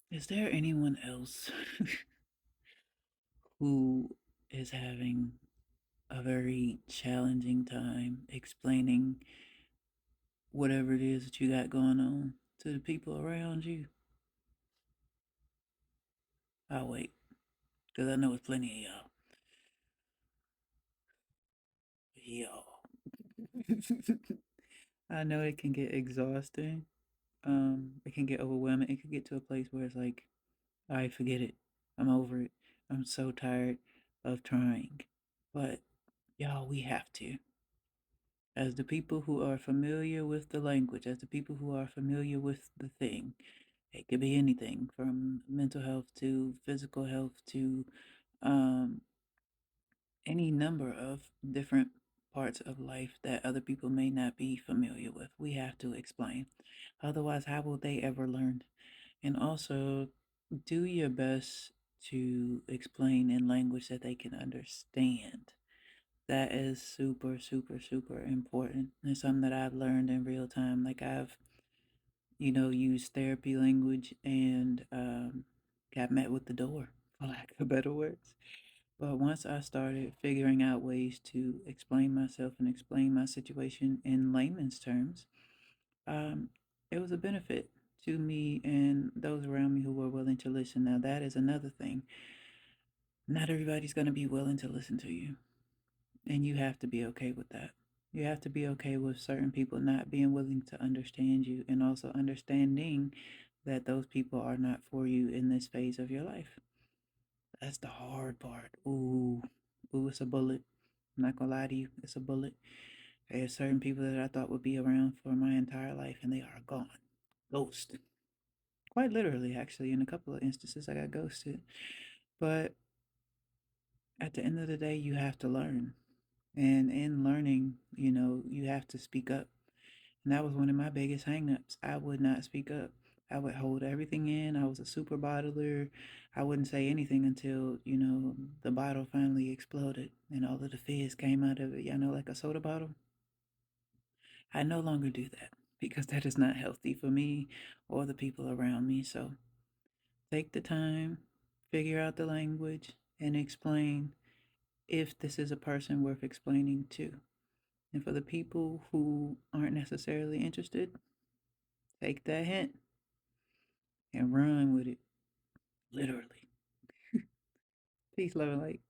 Is there anyone else who is having a very challenging time explaining whatever it is that you got going on to the people around you? I'll wait, because I know it's plenty of y'all. I know it can get exhausting. It can get overwhelming. It can get to a place where it's like, all right, forget it. I'm over it. I'm so tired of trying. But y'all, we have to. As the people who are familiar with the language, as the people who are familiar with the thing, it could be anything from mental health to physical health to um, any number of different parts of life that other people may not be familiar with. We have to explain. Otherwise, how will they ever learn? And also, do your best to explain in language that they can understand. That is super, super, super important. It's something that I've learned in real time. Like I've, used therapy language and got met with the door, for lack of better words. But once I started figuring out ways to explain myself and explain my situation in layman's terms, um, it was a benefit to me and those around me who were willing to listen. Now, that is another thing. Not everybody's going to be willing to listen to you, and you have to be okay with that. You have to be okay with certain people not being willing to understand you, and also understanding that those people are not for you in this phase of your life. That's the hard part. Ooh, it's a bullet. I'm not gonna lie to you, it's a bullet. There's certain people that I thought would be around for my entire life, and they are gone. Ghost. Quite literally, actually, in a couple of instances, I got ghosted. But at the end of the day, you have to learn. And in learning, you have to speak up. And that was one of my biggest hangups. I would not speak up. I would hold everything in. I was a super bottler. I wouldn't say anything until, the bottle finally exploded and all of the fizz came out of it, like a soda bottle. I no longer do that because that is not healthy for me or the people around me. So take the time, figure out the language, and explain if this is a person worth explaining to. And for the people who aren't necessarily interested, take that hint and run with it. Literally. Peace, love, and light.